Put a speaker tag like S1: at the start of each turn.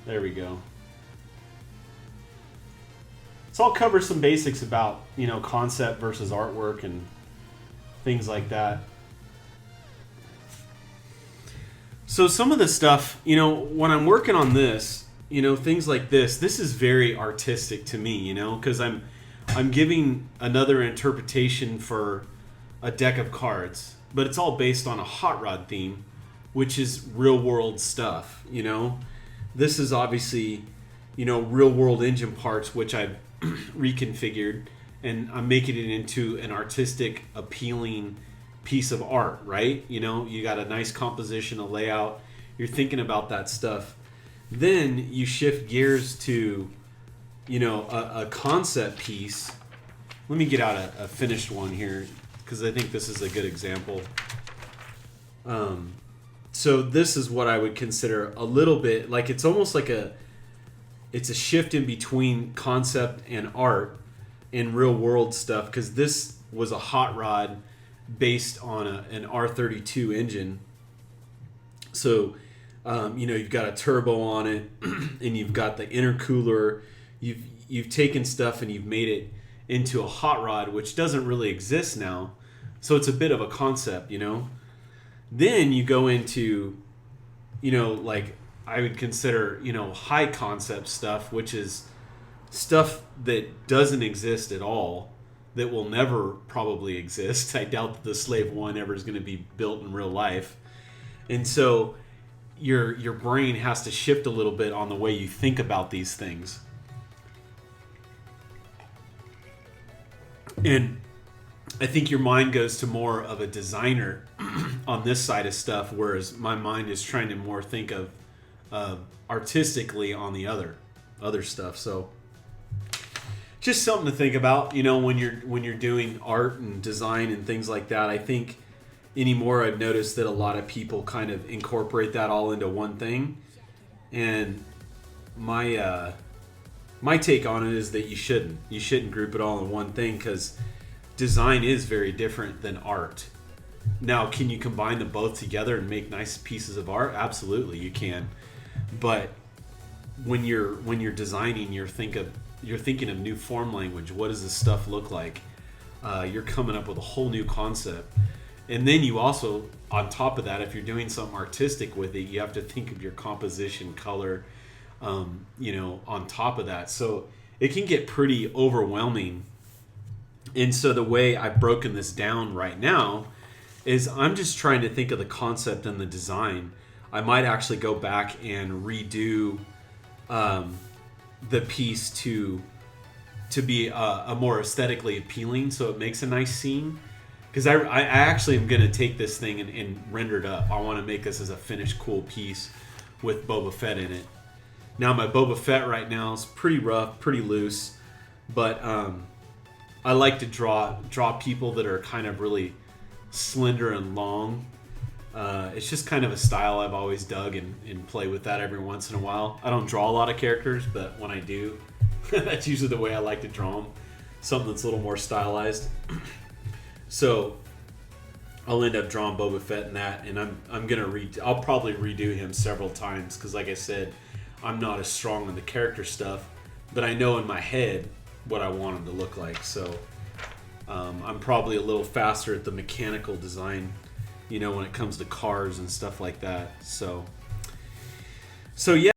S1: There we go. So I'll cover some basics about, concept versus artwork and things like that. So some of the stuff, when I'm working on this, things like this is very artistic to me, because I'm giving another interpretation for a deck of cards, but it's all based on a hot rod theme, which is real world stuff, This is obviously, real world engine parts, which I've reconfigured, and I'm making it into an artistic, appealing piece of art, right? You got a nice composition, a layout. You're thinking about that stuff. Then you shift gears to, a concept piece. Let me get out a finished one here because I think this is a good example. So this is what I would consider a little bit like it's almost like it's a shift in between concept and art and real world stuff, because this was a hot rod based on an R32 engine. So, you've got a turbo on it, and you've got the intercooler. You've taken stuff and you've made it into a hot rod, which doesn't really exist now. So it's a bit of a concept, Then you go into, like I would consider, high concept stuff, which is stuff that doesn't exist at all, that will never probably exist. I doubt that the Slave 1 ever is going to be built in real life. And so your brain has to shift a little bit on the way you think about these things. And I think your mind goes to more of a designer on this side of stuff, whereas my mind is trying to more think of artistically on the other stuff. So just something to think about, when you're doing art and design and things like that. I think anymore I've noticed that a lot of people kind of incorporate that all into one thing, and my take on it is that you shouldn't group it all in one thing, because design is very different than art. Now, can you combine them both together and make nice pieces of art? Absolutely, you can. But when you're designing, you're thinking of new form language. What does this stuff look like? You're coming up with a whole new concept. And then you also, on top of that, if you're doing something artistic with it, you have to think of your composition, color, on top of that. So it can get pretty overwhelming. And so the way I've broken this down right now is I'm just trying to think of the concept and the design. I might actually go back and redo the piece to be a more aesthetically appealing, so it makes a nice scene. Because I actually am going to take this thing and render it up. I want to make this as a finished, cool piece with Boba Fett in it. Now, my Boba Fett right now is pretty rough, pretty loose, but I like to draw people that are kind of really slender and long. It's just kind of a style I've always dug and play with that every once in a while. I don't draw a lot of characters, but when I do, that's usually the way I like to draw them. Something that's a little more stylized. So I'll end up drawing Boba Fett in that, and I'll probably redo him several times, because like I said, I'm not as strong on the character stuff, but I know in my head what I want him to look like. So I'm probably a little faster at the mechanical design, when it comes to cars and stuff like that. So yeah.